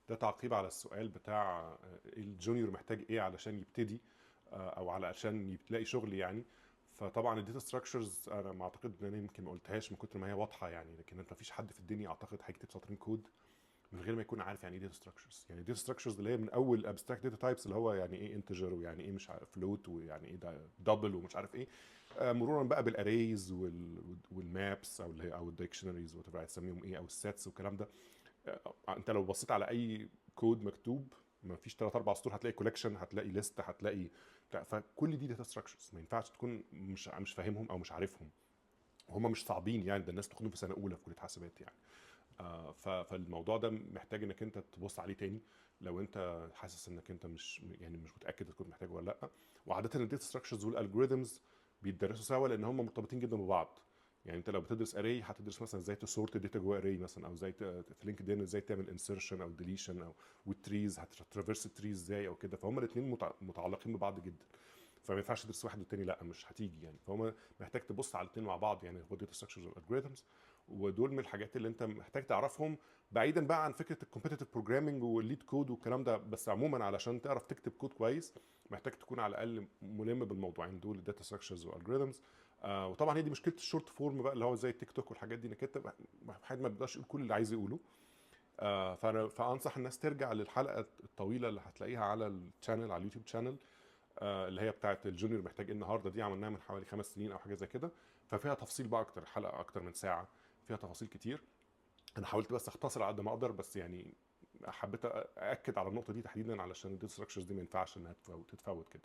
ده تعقيب على السؤال بتاع الجونيور محتاج ايه علشان يبتدي، او علشان تلاقي شغل يعني. فطبعا الداتا ستراكشرز انا ما اعتقد ان انا يمكن ما قلتهاش من كتر ما هي واضحه يعني، لكن انت مفيش حد في الدنيا اعتقد هيكتب سطرين كود من غير ما يكون عارف يعني ايه داتا ستراكشرز. يعني داتا ستراكشرز اللي هي من اول ابستراكت داتا تايبس اللي هو يعني ايه انتجر، ويعني ايه مش عارف فلوت، ويعني ايه ده دبل ومش عارف ايه، مرورا بقى بالاريز والمابس او اللي هي او الديكشنريز وات ايفر هتسميهم ايه، او السيتس والكلام ده. انت لو بصيت على اي كود مكتوب ما فيش 3 4 سطور هتلاقي كولكشن، هتلاقي ليست، هتلاقي بتاع. فكل دي داتا ستراكشرز ما ينفعش تكون مش فاهمهم او مش عارفهم. هم مش صعبين يعني، ده الناس تاخدهم في سنه اولى في كليه حاسبات يعني. فالموضوع ده محتاج انك انت تبص عليه تاني لو انت حاسس انك انت مش متاكد تكون محتاجه ولا لا. وعاده الداتا ستراكشرز والالجوريزمز بيتدرسوا سوا لان هم مرتبطين جدا ببعض. يعني انت لو بتدرس اري هتدرس مثلا ازاي تسورت الداتا جوه اري مثلا، او ازاي في لينكد ان ازاي تعمل انسرشن او ديليشن، او والتريز هتترافيرس التريز ازاي او كده. فهم الاثنين متعلقين ببعض جدا. فما ينفعش تدرس واحد والتاني لا، مش هتيجي يعني. فهم محتاج تبص على الاثنين مع بعض يعني، هو داتا ستراكشرز والالجوريزمز. ودول من الحاجات اللي انت محتاج تعرفهم، بعيدا بقى عن فكره الكومبيتيتيف بروجرامنج والليد كود والكلام ده. بس عموما علشان تعرف تكتب كود كويس محتاج تكون على الاقل ملم بالموضوعين دول، الداتا ستراكشرز والالجوريزمز. وطبعا هي دي مشكله الشورت فورم بقى اللي هو زي التيك توك والحاجات دي، انك انت حد ما بيقدرش يقول كل اللي عايز يقوله. فانصح الناس ترجع للحلقه الطويله اللي هتلاقيها على الشانل، على اليوتيوب شانل، اللي هي بتاعه الجونيور محتاج ايه النهارده، دي عملناها من حوالي 5 سنين او حاجه زي كده. ففيها تفاصيل بقى اكتر، حلقه اكتر من ساعه فيها تفاصيل كتير. انا حاولت بس اختصر على قد ما اقدر، بس يعني حبيت ااكد على النقطه دي تحديدا علشان الداتا ستراكشرز دي ما ينفعش انها تتفوت كده.